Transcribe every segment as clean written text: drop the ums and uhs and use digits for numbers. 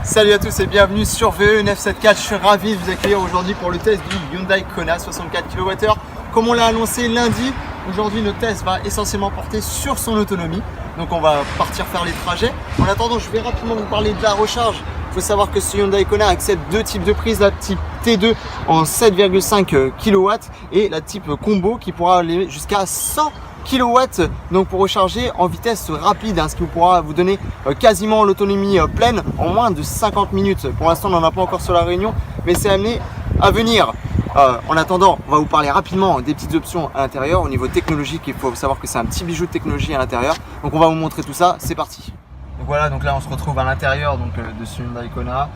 Salut à tous et bienvenue sur VE 974. Je suis ravi de vous accueillir aujourd'hui pour le test du Hyundai Kona 64 kWh. Comme on l'a annoncé lundi, aujourd'hui notre test va essentiellement porter sur son autonomie. Donc on va partir faire les trajets. En attendant, je vais rapidement vous parler de la recharge. Il faut savoir que ce Hyundai Kona accepte deux types de prises, la type T2 en 7,5 kW et la type combo qui pourra aller jusqu'à 100 kW, donc pour recharger en vitesse rapide, ce qui pourra vous donner quasiment l'autonomie pleine en moins de 50 minutes. Pour l'instant, on n'en a pas encore sur la Réunion, mais c'est amené à venir. En attendant, on va vous parler rapidement des petites options à l'intérieur. Au niveau technologique, il faut savoir que c'est un petit bijou de technologie à l'intérieur. Donc on va vous montrer tout ça, c'est parti. Donc voilà, donc là on se retrouve à l'intérieur de ce Hyundai Kona.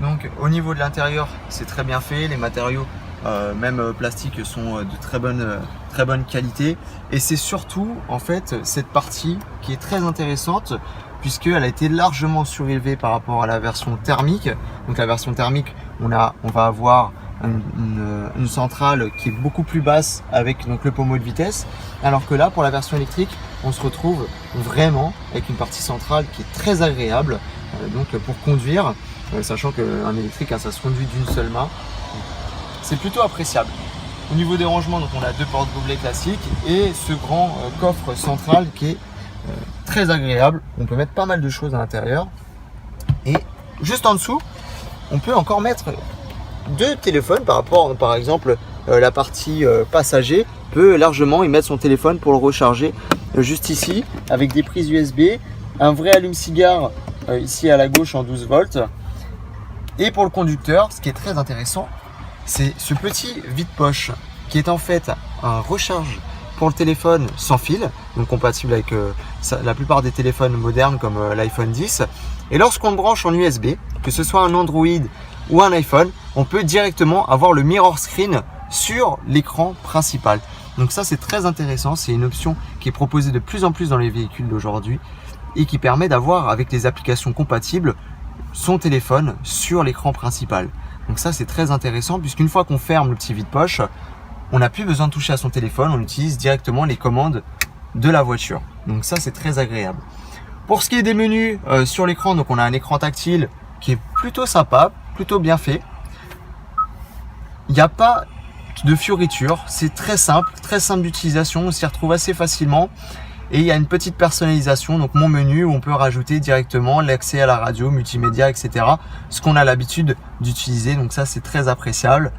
Donc au niveau de l'intérieur, c'est très bien fait, les matériaux même plastiques sont de très bonne qualité, et c'est surtout en fait cette partie qui est très intéressante puisqu'elle a été largement surélevée par rapport à la version thermique. Donc la version thermique, on va avoir une centrale qui est beaucoup plus basse avec donc le pommeau de vitesse, alors que là pour la version électrique on se retrouve vraiment avec une partie centrale qui est très agréable donc pour conduire, sachant qu'un électrique ça se conduit d'une seule main. C'est plutôt appréciable. Au niveau des rangements, donc on a deux porte-gobelets classiques et ce grand coffre central qui est très agréable. On peut mettre pas mal de choses à l'intérieur. Et juste en dessous, on peut encore mettre deux téléphones par exemple, la partie passager peut largement y mettre son téléphone pour le recharger juste ici avec des prises USB, un vrai allume-cigare ici à la gauche en 12 volts. Et pour le conducteur, ce qui est très intéressant, c'est ce petit vide-poche qui est en fait un recharge pour le téléphone sans fil, donc compatible avec la plupart des téléphones modernes comme l'iPhone 10. Et lorsqu'on le branche en USB, que ce soit un Android ou un iPhone, on peut directement avoir le mirror screen sur l'écran principal. Donc ça c'est très intéressant, c'est une option qui est proposée de plus en plus dans les véhicules d'aujourd'hui et qui permet d'avoir avec les applications compatibles son téléphone sur l'écran principal. Donc ça c'est très intéressant puisqu'une fois qu'on ferme le petit vide-poche, on n'a plus besoin de toucher à son téléphone, on utilise directement les commandes de la voiture. Donc ça c'est très agréable. Pour ce qui est des menus sur l'écran, donc on a un écran tactile qui est plutôt sympa, plutôt bien fait. Il n'y a pas de fioritures, c'est très simple d'utilisation, on s'y retrouve assez facilement. Et il y a une petite personnalisation, donc mon menu où on peut rajouter directement l'accès à la radio, multimédia, etc. Ce qu'on a l'habitude d'utiliser, donc ça c'est très appréciable.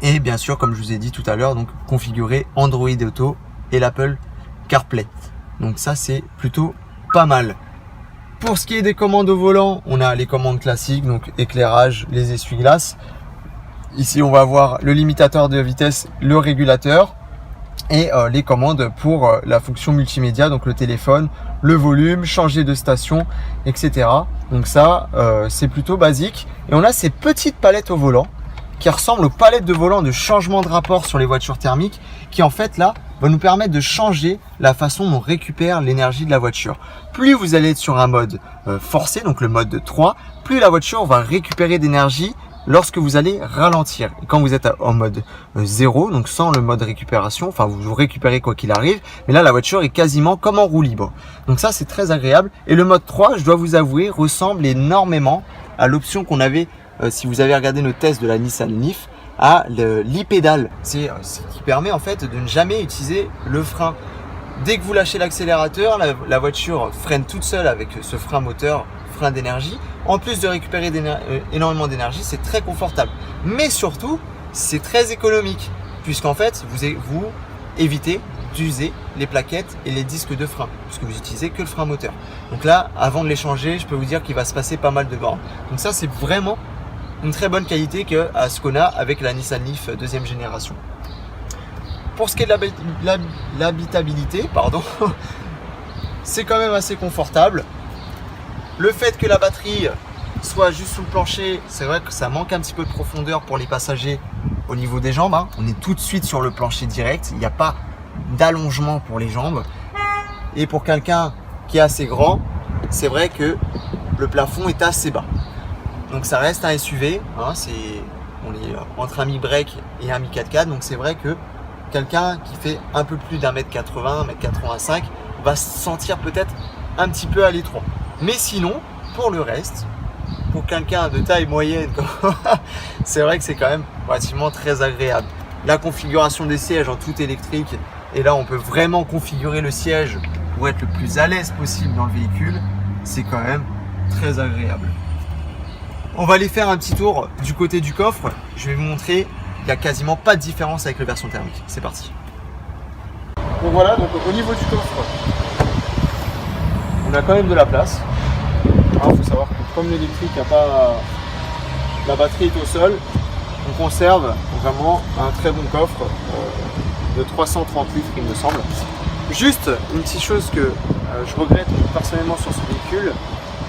Et bien sûr, comme je vous ai dit tout à l'heure, donc configurer Android Auto et l'Apple CarPlay. Donc ça c'est plutôt pas mal. Pour ce qui est des commandes au volant, on a les commandes classiques, donc éclairage, les essuie-glaces. Ici on va avoir le limitateur de vitesse, le régulateur. Et les commandes pour la fonction multimédia, donc le téléphone, le volume, changer de station, etc. Donc ça, c'est plutôt basique. Et on a ces petites palettes au volant qui ressemblent aux palettes de volant de changement de rapport sur les voitures thermiques, qui en fait là, va nous permettre de changer la façon dont on récupère l'énergie de la voiture. Plus vous allez être sur un mode forcé, donc le mode 3, plus la voiture va récupérer d'énergie lorsque vous allez ralentir. Et quand vous êtes en mode 0, donc sans le mode récupération, enfin vous récupérez quoi qu'il arrive, mais là la voiture est quasiment comme en roue libre. Donc ça c'est très agréable. Et le mode 3, je dois vous avouer, ressemble énormément à l'option qu'on avait, si vous avez regardé nos tests de la Nissan Leaf, à l'e-pédale. C'est ce qui permet en fait de ne jamais utiliser le frein. Dès que vous lâchez l'accélérateur, la voiture freine toute seule avec ce frein moteur, frein d'énergie. En plus de récupérer énormément d'énergie, c'est très confortable. Mais surtout, c'est très économique puisqu'en fait, vous évitez d'user les plaquettes et les disques de frein puisque vous utilisez que le frein moteur. Donc là, avant de les changer, je peux vous dire qu'il va se passer pas mal de bornes. Donc ça, c'est vraiment une très bonne qualité qu'à ce qu'on a avec la Nissan Leaf deuxième génération. Pour ce qui est de l'habitabilité, c'est quand même assez confortable. Le fait que la batterie soit juste sous le plancher, c'est vrai que ça manque un petit peu de profondeur pour les passagers au niveau des jambes. On est tout de suite sur le plancher direct, il n'y a pas d'allongement pour les jambes. Et pour quelqu'un qui est assez grand, c'est vrai que le plafond est assez bas. Donc ça reste un SUV, on est entre un mi-break et un mi-4x4, donc c'est vrai que quelqu'un qui fait un peu plus d'1m80, 1m85 va se sentir peut-être un petit peu à l'étroit. Mais sinon, pour le reste, pour quelqu'un de taille moyenne, c'est vrai que c'est quand même relativement très agréable. La configuration des sièges en tout électrique, et là on peut vraiment configurer le siège pour être le plus à l'aise possible dans le véhicule, c'est quand même très agréable. On va aller faire un petit tour du côté du coffre. Je vais vous montrer, il n'y a quasiment pas de différence avec la version thermique. C'est parti. Donc voilà, donc au niveau du coffre, on a quand même de la place. Il faut savoir que comme l'électrique n'a pas, la batterie est au sol, on conserve vraiment un très bon coffre de 330 litres il me semble. Juste une petite chose que je regrette personnellement sur ce véhicule,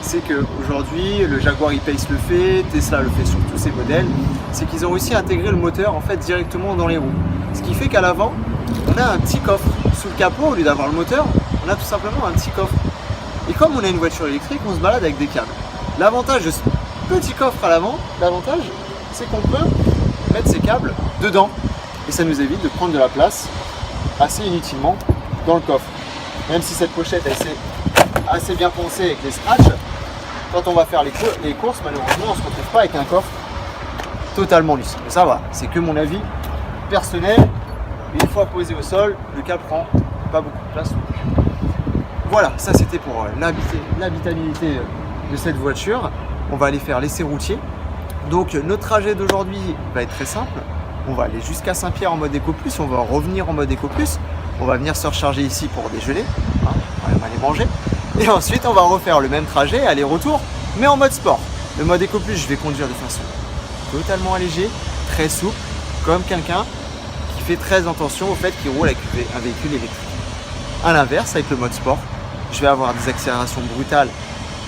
c'est qu'aujourd'hui le Jaguar E-Pace le fait, Tesla le fait sur tous ses modèles, c'est qu'ils ont aussi intégré le moteur en fait directement dans les roues. Ce qui fait qu'à l'avant, on a un petit coffre. Sous le capot, au lieu d'avoir le moteur, on a tout simplement un petit coffre. Et comme on a une voiture électrique, on se balade avec des câbles. L'avantage de ce petit coffre à l'avant, c'est qu'on peut mettre ces câbles dedans. Et ça nous évite de prendre de la place assez inutilement dans le coffre. Même si cette pochette est assez bien pensée avec les scratchs, quand on va faire les courses, malheureusement, on ne se retrouve pas avec un coffre totalement lisse. Mais ça va, c'est que mon avis personnel. Une fois posé au sol, le câble prend pas beaucoup de place. Voilà, ça c'était pour l'habitabilité de cette voiture. On va aller faire l'essai routier. Donc notre trajet d'aujourd'hui va être très simple. On va aller jusqu'à Saint-Pierre en mode Eco Plus, on va revenir en mode Eco Plus. On va venir se recharger ici pour déjeuner, on va même aller manger. Et ensuite on va refaire le même trajet, aller-retour, mais en mode sport. Le mode Eco Plus, je vais conduire de façon totalement allégée, très souple, comme quelqu'un fait très attention au fait qu'il roule avec un véhicule électrique. A l'inverse, avec le mode sport, je vais avoir des accélérations brutales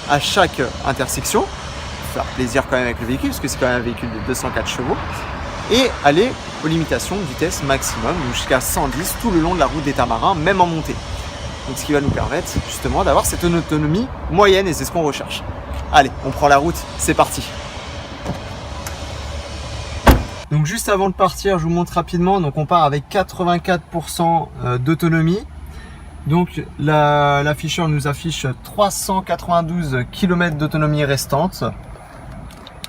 à chaque intersection, faire plaisir quand même avec le véhicule, parce que c'est quand même un véhicule de 204 chevaux, et aller aux limitations de vitesse maximum, jusqu'à 110 tout le long de la route des Tamarins, même en montée. Donc ce qui va nous permettre justement d'avoir cette autonomie moyenne, et c'est ce qu'on recherche. Allez, on prend la route, c'est parti. Donc juste avant de partir, je vous montre rapidement. Donc on part avec 84% d'autonomie. Donc l'afficheur nous affiche 392 km d'autonomie restante.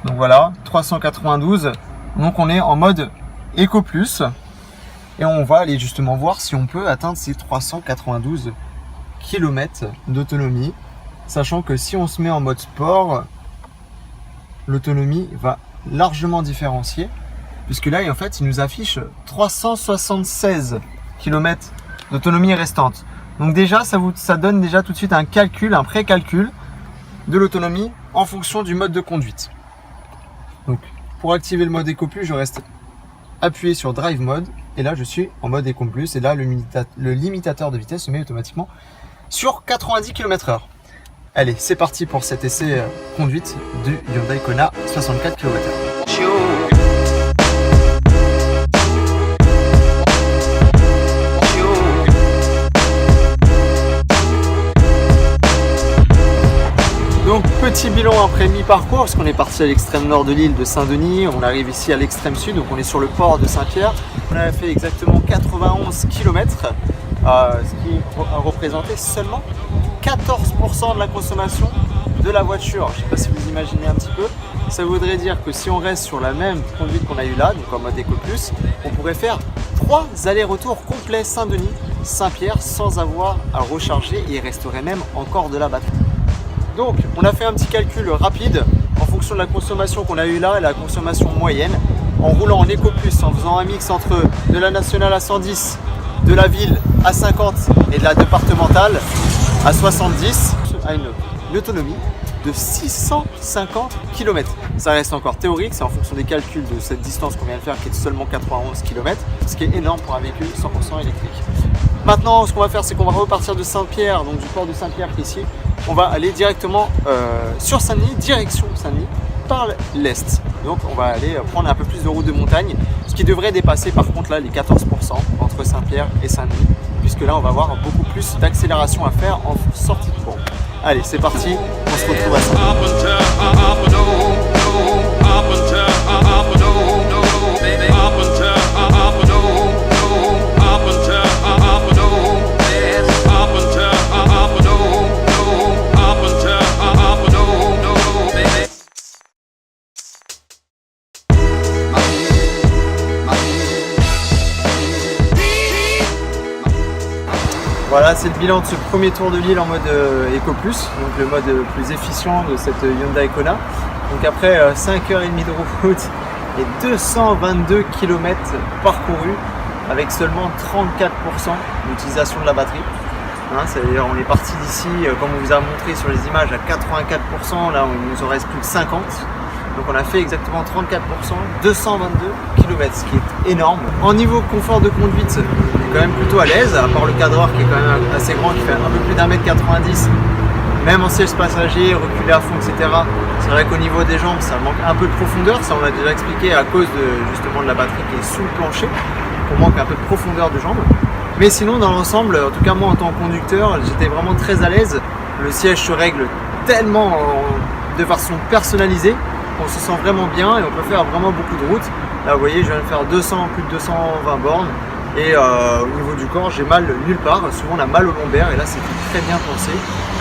Donc voilà, 392. Donc on est en mode Eco Plus. Et on va aller justement voir si on peut atteindre ces 392 km d'autonomie. Sachant que si on se met en mode sport, l'autonomie va largement différencier. Puisque là, en fait, il nous affiche 376 km d'autonomie restante. Donc déjà, ça donne déjà tout de suite un calcul, un pré-calcul de l'autonomie en fonction du mode de conduite. Donc, pour activer le mode Eco Plus, je reste appuyé sur Drive Mode. Et là, je suis en mode Eco Plus. Et là, le limitateur de vitesse se met automatiquement sur 90 km/h. Allez, c'est parti pour cet essai conduite du Hyundai Kona 64 km/h. Donc petit bilan après mi-parcours, parce qu'on est parti à l'extrême nord de l'île de Saint-Denis, on arrive ici à l'extrême sud, donc on est sur le port de Saint-Pierre. On a fait exactement 91 km, ce qui représentait seulement 14% de la consommation de la voiture. Je ne sais pas si vous imaginez un petit peu, ça voudrait dire que si on reste sur la même conduite qu'on a eu là, donc en mode Eco Plus, on pourrait faire 3 allers-retours complets Saint-Denis, Saint-Pierre sans avoir à recharger et il resterait même encore de la batterie. Donc on a fait un petit calcul rapide en fonction de la consommation qu'on a eu là et la consommation moyenne en roulant en Eco Plus, en faisant un mix entre de la nationale à 110, de la ville à 50 et de la départementale à 70, à une autonomie de 650 km. Ça reste encore théorique, c'est en fonction des calculs de cette distance qu'on vient de faire qui est de seulement 91 km, ce qui est énorme pour un véhicule 100% électrique. Maintenant, ce qu'on va faire, c'est qu'on va repartir de Saint-Pierre, donc du port de Saint-Pierre qui est ici. On va aller directement sur Saint-Denis, direction Saint-Denis, par l'est. Donc on va aller prendre un peu plus de route de montagne, ce qui devrait dépasser par contre là les 14% entre Saint-Pierre et Saint-Denis, puisque là on va avoir beaucoup plus d'accélération à faire en sortie de pont. Allez, c'est parti, on se retrouve à Saint-Denis. Voilà, c'est le bilan de ce premier tour de l'île en mode Eco Plus, donc le mode plus efficient de cette Hyundai Kona. Donc après 5h30 de route et 222 km parcourus avec seulement 34% d'utilisation de la batterie. Hein, c'est-à-dire on est parti d'ici, comme on vous a montré sur les images, à 84%, là il nous en reste plus que 50%. Donc on a fait exactement 34%, 222 km, ce qui est énorme. En niveau confort de conduite, on est quand même plutôt à l'aise, à part le cadreur qui est quand même assez grand, qui fait un peu plus d'1m90, même en siège passager, reculé à fond, etc. C'est vrai qu'au niveau des jambes, ça manque un peu de profondeur, ça on l'a déjà expliqué à cause justement de la batterie qui est sous le plancher, qu'on manque un peu de profondeur de jambes. Mais sinon, dans l'ensemble, en tout cas moi en tant que conducteur, j'étais vraiment très à l'aise. Le siège se règle tellement de façon personnalisée qu'on se sent vraiment bien et on peut faire vraiment beaucoup de routes. Là vous voyez, je viens de faire plus de 220 bornes et au niveau du corps, j'ai mal nulle part. Souvent on a mal au lombaire et là c'était très bien pensé.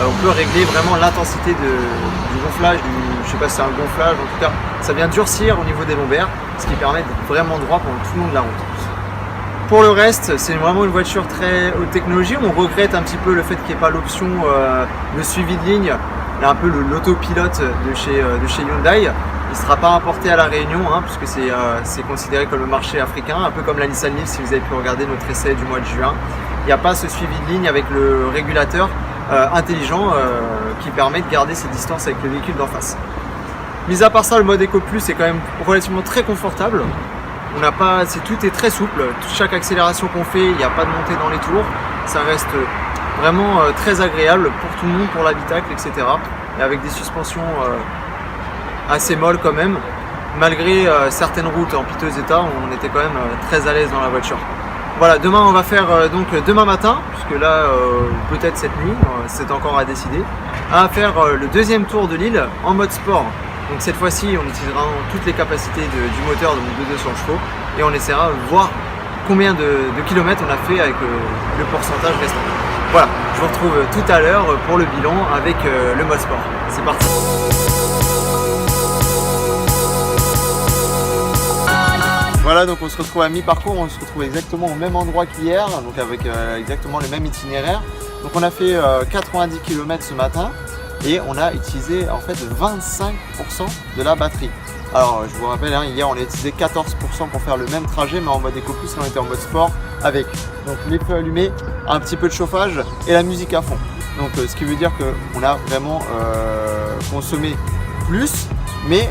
On peut régler vraiment l'intensité du gonflage, je sais pas si c'est un gonflage, en tout cas ça vient durcir au niveau des lombaires, ce qui permet d'être vraiment droit pendant tout le long de la route. Pour le reste, c'est vraiment une voiture très haute technologie. On regrette un petit peu le fait qu'il n'y ait pas l'option de suivi de ligne. Il y a un peu l'autopilote de chez Hyundai. Il ne sera pas importé à La Réunion, hein, puisque c'est considéré comme le marché africain, un peu comme la Nissan Leaf si vous avez pu regarder notre essai du mois de juin. Il n'y a pas ce suivi de ligne avec le régulateur intelligent qui permet de garder ses distances avec le véhicule d'en face. Mis à part ça, le mode Eco Plus est quand même relativement très confortable. Tout est très souple, chaque accélération qu'on fait, il n'y a pas de montée dans les tours, ça reste vraiment très agréable pour tout le monde, pour l'habitacle, etc. Et avec des suspensions assez molles quand même, malgré certaines routes en piteux état, on était quand même très à l'aise dans la voiture. Voilà, demain on va faire donc demain matin, puisque là peut-être cette nuit, c'est encore à décider, à faire le deuxième tour de l'île en mode sport. Donc cette fois-ci, on utilisera toutes les capacités du moteur de mon 200 chevaux et on essaiera de voir combien de kilomètres on a fait avec le pourcentage restant. Voilà, je vous retrouve tout à l'heure pour le bilan avec le mode sport. C'est parti. Voilà, donc on se retrouve à mi-parcours, on se retrouve exactement au même endroit qu'hier, donc avec exactement le même itinéraire. Donc on a fait 90 km ce matin. Et on a utilisé en fait 25% de la batterie. Alors je vous rappelle, hein, hier on a utilisé 14% pour faire le même trajet, mais en mode Eco Plus, on était en mode sport avec donc les feux allumés, un petit peu de chauffage et la musique à fond. Donc ce qui veut dire qu'on a vraiment consommé plus, mais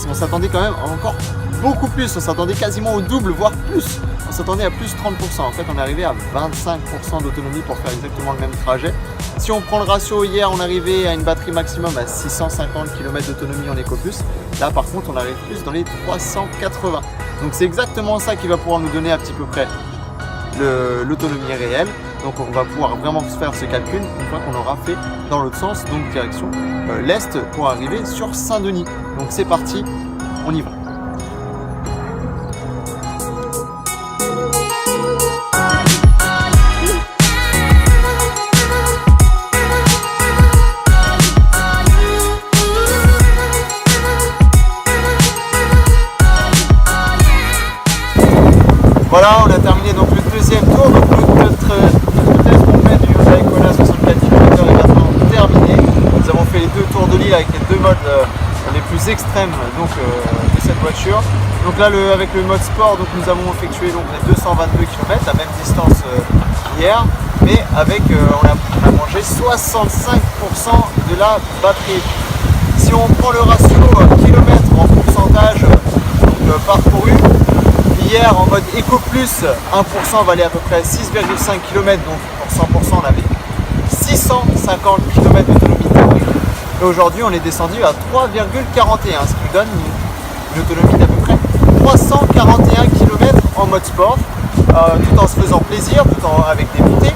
on s'attendait quand même encore beaucoup plus. On s'attendait quasiment au double, voire plus. On s'attendait à plus 30%. En fait, on est arrivé à 25% d'autonomie pour faire exactement le même trajet. Si on prend le ratio, hier, on arrivait à une batterie maximum à 650 km d'autonomie en Eco Plus. Là, par contre, on arrive plus dans les 380. Donc, c'est exactement ça qui va pouvoir nous donner à petit peu près l'autonomie réelle. Donc, on va pouvoir vraiment faire ce calcul une fois qu'on aura fait dans l'autre sens, donc direction l'Est pour arriver sur Saint-Denis. Donc, c'est parti, on y va. Voilà, on a terminé donc le deuxième tour, donc notre test complet du Hyundai Kona 64 km est maintenant terminé. Nous avons fait les deux tours de l'île avec les deux modes les plus extrêmes donc, de cette voiture. Donc là avec le mode sport, donc, nous avons effectué donc, les 222 km, la même distance hier, mais avec on a mangé 65% de la batterie. Si on prend le ratio kilomètres en pourcentage parcouru, hier en mode Eco Plus, 1% valait à peu près 6,5 km, donc pour 100% on avait 650 km d'autonomie théorique. Et aujourd'hui on est descendu à 3,41, ce qui nous donne une autonomie d'à peu près 341 km en mode sport, tout en se faisant plaisir, avec des montées,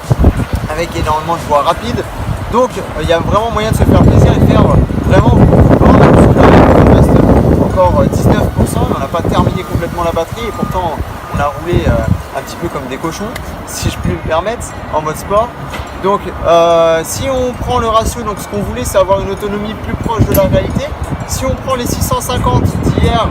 avec énormément de voies rapides. Donc il y a vraiment moyen de se faire plaisir et de faire vraiment beaucoup de bornes. Il reste encore 19%, on n'a pas terminé complètement la batterie et pourtant on a roulé un petit peu comme des cochons, si je puis me permettre, en mode sport. Donc si on prend le ratio, donc ce qu'on voulait c'est avoir une autonomie plus proche de la réalité. Si on prend les 650 d'hier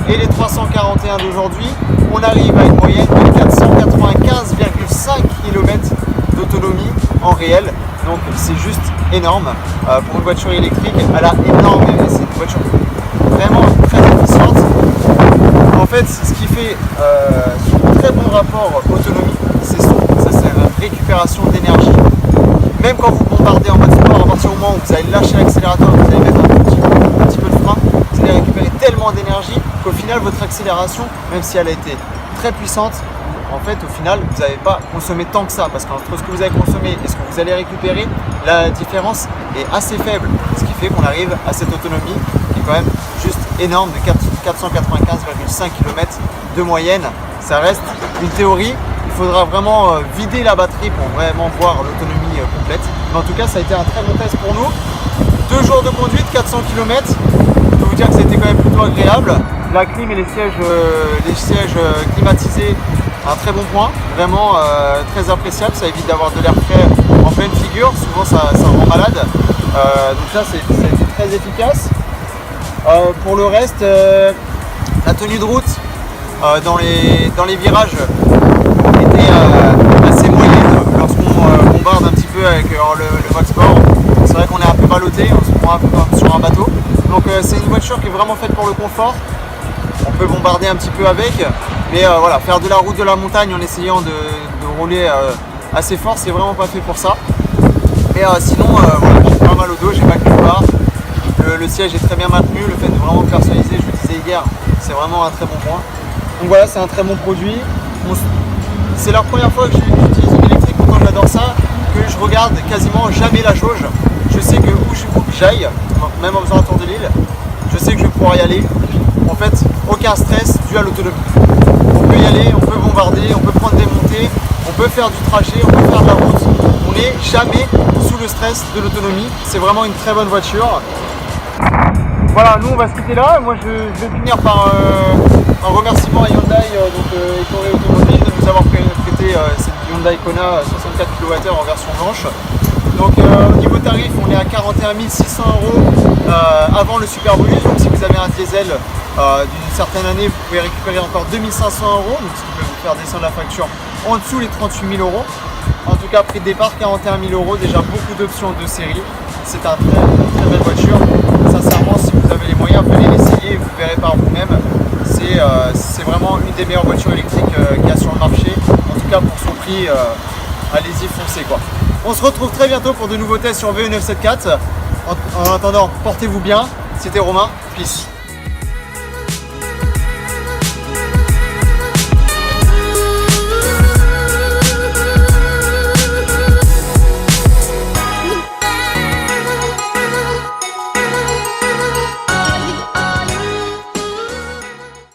et les 341 d'aujourd'hui, on arrive à une moyenne de 495,5 km d'autonomie en réel. Donc c'est juste énorme. Pour une voiture électrique, elle a énormément. C'est une voiture vraiment très efficiente. En fait, ce qui fait son très bon rapport autonomie, c'est sa récupération d'énergie. Même quand vous bombardez en mode sport, à partir du moment où vous allez lâcher l'accélérateur, vous allez mettre un petit peu de frein, vous allez récupérer tellement d'énergie qu'au final, votre accélération, même si elle a été très puissante, en fait, au final, vous n'avez pas consommé tant que ça. Parce qu'entre ce que vous avez consommé et ce que vous allez récupérer, la différence est assez faible. Ce qui fait qu'on arrive à cette autonomie qui est quand même juste énorme de 495,5 km de moyenne. Ça reste une théorie. Il faudra vraiment vider la batterie pour vraiment voir l'autonomie complète. Mais en tout cas, ça a été un très bon test pour nous. 2 jours de conduite, 400 km. Je peux vous dire que ça a été quand même plutôt agréable. La clim et les sièges climatisés, un très bon point. Vraiment très appréciable. Ça évite d'avoir de l'air frais en pleine figure. Souvent, ça rend malade. Donc ça, c'est très efficace. Pour le reste, la tenue de route dans les virages était assez moyenne lorsqu'on bombarde un petit peu avec le mode sport. C'est vrai qu'on est un peu ballotté, on se prend un peu comme sur un bateau. Donc c'est une voiture qui est vraiment faite pour le confort. On peut bombarder un petit peu avec, mais voilà, faire de la route de la montagne en essayant de rouler assez fort, c'est vraiment pas fait pour ça. Mais sinon, voilà, j'ai pas mal au dos, j'ai mal quelque part. Le siège est très bien maintenu, le fait de vraiment personnaliser, je le disais hier, c'est vraiment un très bon point. Donc voilà, c'est un très bon produit. C'est la première fois que j'utilise une électrique, pourtant j'adore ça, que je regarde quasiment jamais la jauge. Je sais que où j'aille, même en faisant un tour de l'île, je sais que je vais pouvoir y aller. En fait, aucun stress dû à l'autonomie. On peut y aller, on peut bombarder, on peut prendre des montées, on peut faire du trajet, on peut faire de la route. On n'est jamais sous le stress de l'autonomie. C'est vraiment une très bonne voiture. Voilà, nous on va se quitter là. Moi je vais finir par un remerciement à Hyundai, Ettore Automobile, de nous avoir prêté cette Hyundai Kona 64 kWh en version blanche. Donc au niveau tarif, on est à 41 600 € avant le super bonus. Donc si vous avez un diesel d'une certaine année, vous pouvez récupérer encore 2500 €, donc ce qui peut vous faire descendre la facture en dessous les 38 000 €. En tout cas, prix de départ 41 000 €, déjà beaucoup d'options de série. C'est une très belle voiture. Sincèrement, si vous avez les moyens, venez l'essayer, vous verrez par vous-même. C'est vraiment une des meilleures voitures électriques qu'il y a sur le marché. En tout cas, pour son prix, allez-y, foncez quoi. On se retrouve très bientôt pour de nouveaux tests sur VE974. En attendant, portez-vous bien. C'était Romain. Peace.